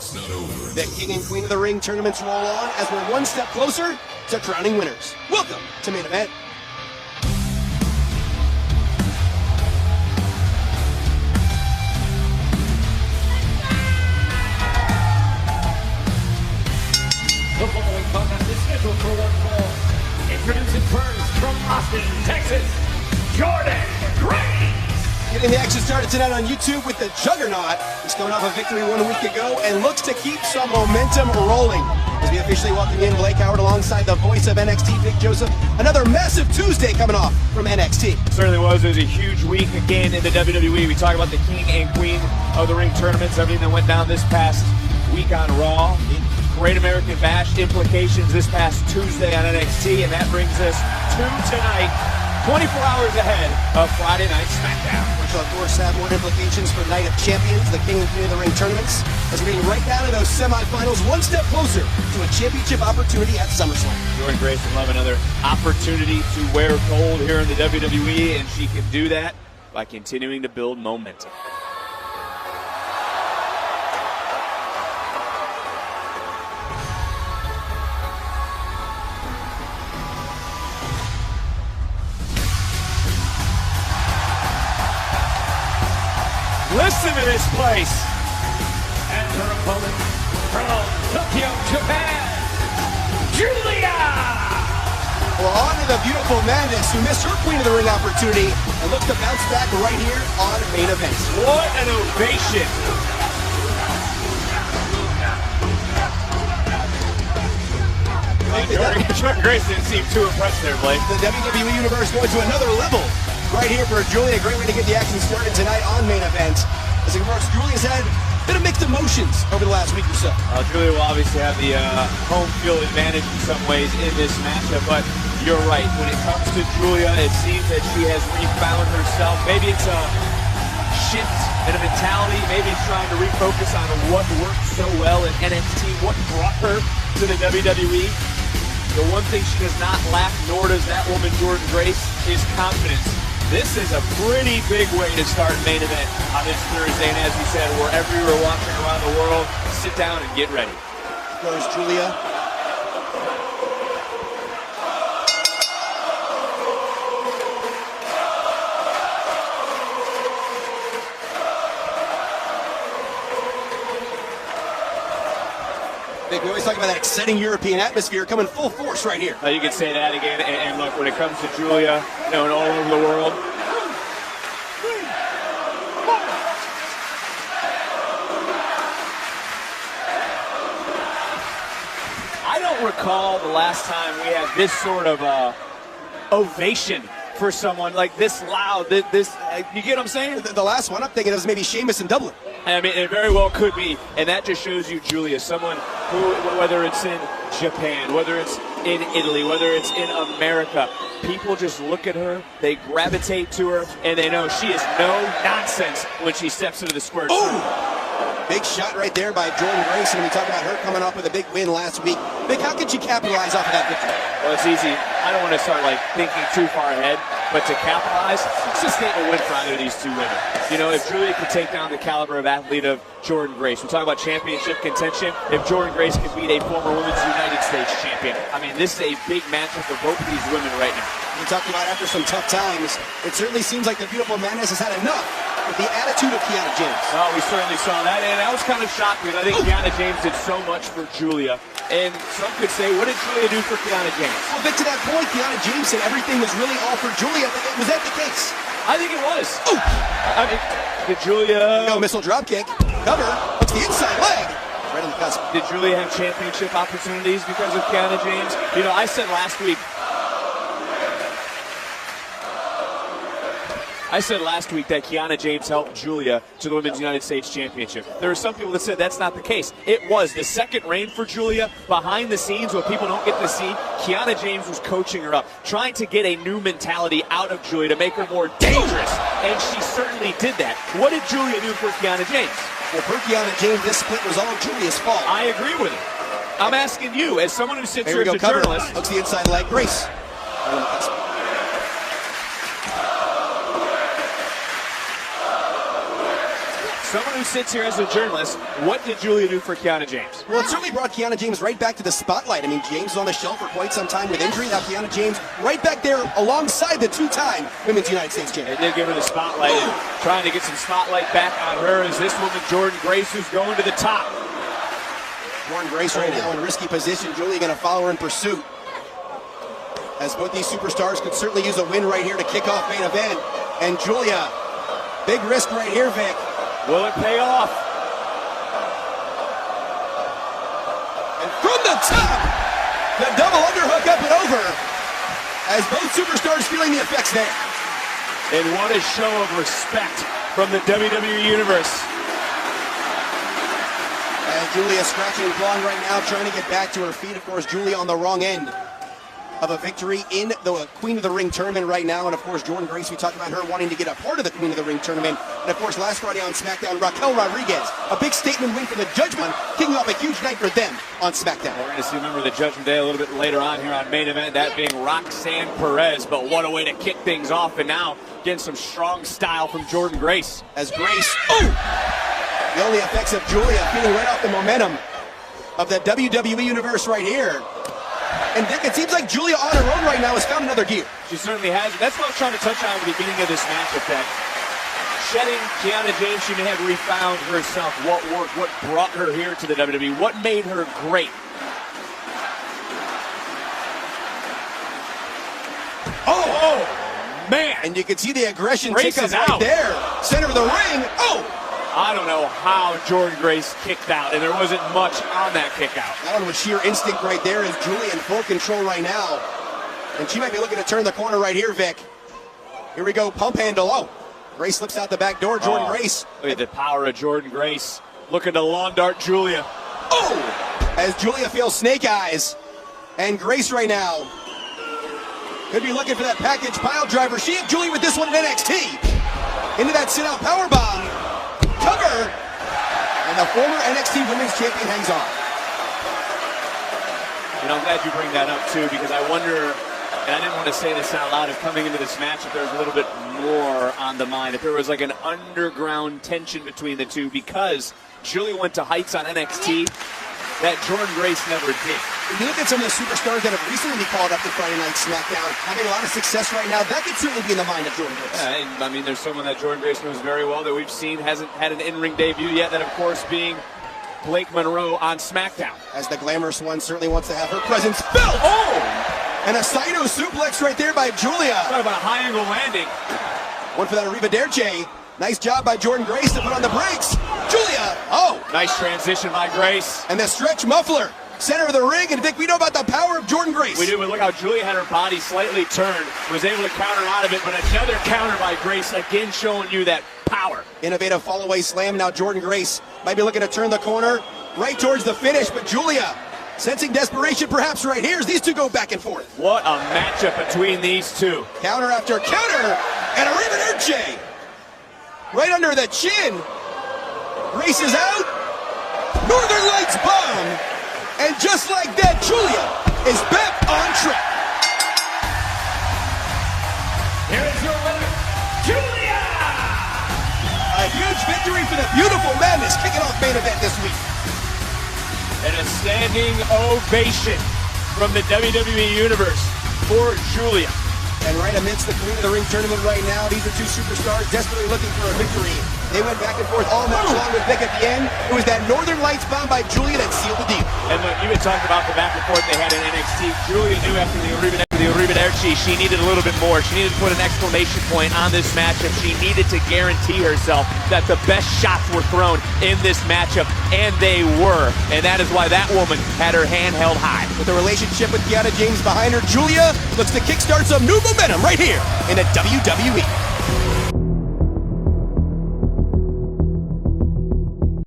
It's not over. The King and Queen of the Ring tournaments roll on as we're one step closer to crowning winners. Welcome to Main Event. The following contest is scheduled for one fall. Introducing first from Austin, Texas, Jordynne Grace. Getting the action started tonight on YouTube with the Juggernaut. He's coming off a victory 1 week ago and looks to keep some momentum rolling. As we officially welcome in Blake Howard alongside the voice of NXT, Vic Joseph. Another massive Tuesday coming off from NXT. Certainly was. It was a huge week again in the WWE. We talk about the King and Queen of the Ring tournaments, everything that went down this past week on Raw. Great American Bash implications this past Tuesday on NXT, and that brings us to tonight, 24 hours ahead of Friday Night SmackDown. Which will, of course, have more implications for Night of Champions, the King and Queen of the Ring tournaments, as we're getting right down to those semifinals, one step closer to a championship opportunity at SummerSlam. Jordynne Grace would love another opportunity to wear gold here in the WWE, and she can do that by continuing to build momentum. Listen to this place. And her opponent from Tokyo, Japan, Giulia. Well, on to the beautiful Madness, who missed her Queen of the Ring opportunity and looks to bounce back right here on Main Event. What an ovation. Jordynne Grace didn't seem too impressed there, Blake. The WWE Universe going to another level right here for Giulia. A great way to get the action started tonight on Main Event. As of course, Giulia's had a bit of mixed emotions over the last week or so. Giulia will obviously have the home field advantage in some ways in this matchup, but you're right. When it comes to Giulia, it seems that she has refound herself. Maybe it's a shift in a mentality. Maybe it's trying to refocus on what worked so well in NXT, what brought her to the WWE. The one thing she does not lack, nor does that woman Jordynne Grace, is confidence. This is a pretty big way to start Main Event on this Thursday, and as we said, wherever you are watching around the world, sit down and get ready. Goes Giulia. We always talk about that exciting European atmosphere coming full force right here. You can say that again, and look, when it comes to Giulia, known all over the world, I don't recall the last time we had this sort of ovation for someone like this loud. This, you get what I'm saying? The last one I'm thinking of is maybe Sheamus in Dublin. I mean, it very well could be, and that just shows you Giulia, someone who, whether it's in Japan, whether it's in Italy, whether it's in America, people just look at her, they gravitate to her, and they know she is no nonsense when she steps into the square. Big shot right there by Jordynne Grace, and we talk about her coming off with a big win last week. Vic, how could she capitalize off of that victory? Well, it's easy. I don't want to start thinking too far ahead, but to capitalize, it's a statement win for either of these two women. You know, if Giulia could take down the caliber of athlete of Jordynne Grace, we talk about championship contention. If Jordynne Grace could beat a former Women's United States champion, I mean, this is a big matchup for both of these women right now. We talked about after some tough times, it certainly seems like the beautiful Madness has had enough with the attitude of Kiana James. Oh, we certainly saw that, and that was kind of shocking. I think Kiana James did so much for Giulia, and some could say, what did Giulia do for Kiana James? Well, Vic, to that point, Kiana James said everything was really all for Giulia. Was that the case? I think it was. Ooh. I mean, did Giulia... No, missile dropkick. Cover. Hooks the inside leg. Right on the cusp. Did Giulia have championship opportunities because of Kiana James? You know, I said last week that Kiana James helped Giulia to the Women's United States Championship. There are some people that said that's not the case. It was the second reign for Giulia. Behind the scenes, what people don't get to see, Kiana James was coaching her up, trying to get a new mentality out of Giulia to make her more dangerous, and she certainly did that. What did Giulia do for Kiana James? Well, for Kiana James, this split was all Giulia's fault. I agree with it. I'm asking you, as someone who sits here as a cover. journalist. Hooks the inside leg. Grace. Right on the cusp. someone who sits here as a journalist, what did Giulia do for Kiana James? Well, it certainly brought Kiana James right back to the spotlight. I mean, James was on the shelf for quite some time with injury. Now Kiana James right back there alongside the two-time Women's United States champion. They did give her the spotlight, trying to get some spotlight back on her as this woman, Jordynne Grace, who's going to the top. Jordynne Grace right now in risky position. Giulia going to follow her in pursuit. As both these superstars could certainly use a win right here to kick off main event. And Giulia, big risk right here, Vic. Will it pay off? And from the top, the double underhook up and over. As both superstars feeling the effects there. And what a show of respect from the WWE Universe. And Giulia scratching and clawing right now, trying to get back to her feet. Of course, Giulia on the wrong end of a victory in the Queen of the Ring tournament right now. And of course, Jordynne Grace, we talked about her wanting to get a part of the Queen of the Ring tournament. And of course, last Friday on SmackDown, Raquel Rodriguez, a big statement win for the Judgment, kicking off a huge night for them on SmackDown. We're going to see a member of the Judgment Day a little bit later on here on Main Event, that being Roxanne Perez. But what a way to kick things off, and now getting some strong style from Jordynne Grace. As Grace, the only effects of Giulia feeding right off the momentum of the WWE Universe right here. And Dick, it seems like Giulia on her own right now has found another gear. She certainly has. That's what I was trying to touch on at the beginning of this matchup, that shedding Kiana James, she may have refound herself. What worked, what brought her here to the WWE, what made her great. Oh, man. And you can see the aggression Grace tick up is right out. there. Center of the ring. I don't know how Jordynne Grace kicked out, and there wasn't much on that kick out. That one was sheer instinct right there, as Giulia in full control right now. And she might be looking to turn the corner right here, Vic. Here we go, pump handle. Grace slips out the back door, Jordynne Grace. Look at the power of Jordynne Grace. Looking to lawn dart Giulia. As Giulia feels snake eyes. And Grace right now could be looking for that package pile driver. She hit Giulia with this one in NXT. Into that sit-out powerbomb. Cover, and the former NXT Women's Champion hangs on. You know, I'm glad you bring that up too, because I wonder, and I didn't want to say this out loud, if coming into this match, if there was a little bit more on the mind, if there was like an underground tension between the two, because Giulia went to heights on NXT that Jordynne Grace never did. When you look at some of the superstars that have recently been called up to Friday Night SmackDown, having a lot of success right now, that could certainly be in the mind of Jordynne Grace. Yeah, I mean, there's someone that Jordynne Grace knows very well that we've seen hasn't had an in-ring debut yet, that of course being Blake Monroe on SmackDown. As the glamorous one certainly wants to have her presence felt. And a Saito suplex right there by Giulia. Talk about a high angle landing. One for that Arrivederci. Nice job by Jordynne Grace to put on the brakes. Giulia, Nice transition by Grace. and the stretch muffler. Center of the ring, and Vic, we know about the power of Jordynne Grace. We do, but look how Giulia had her body slightly turned, was able to counter out of it, but another counter by Grace, again showing you that power. Innovative fall-away slam. Now Jordynne Grace might be looking to turn the corner right towards the finish, but Giulia sensing desperation perhaps right here as these two go back and forth. What a matchup between these two. Counter after counter, and Arrivederci right under the chin. Grace is out. Northern Lights bomb. And just like that, Giulia is back on track. Here is your winner, Giulia! A huge victory for the Beautiful Madness, kicking off main event this week. And a standing ovation from the WWE Universe for Giulia. And right amidst the Queen of the Ring tournament right now, these are two superstars desperately looking for a victory. They went back and forth all match long with Vic at the end. It was that Northern Lights bomb by Giulia that sealed the deal. And look, you've been talking about the back and forth they had in NXT. Giulia knew after the Arrivederci, she needed a little bit more. She needed to put an exclamation point on this matchup. She needed to guarantee herself that the best shots were thrown in this matchup, and they were. And that is why that woman had her hand held high. With the relationship with Kiana James behind her, Giulia looks to kickstart some new momentum right here in the WWE.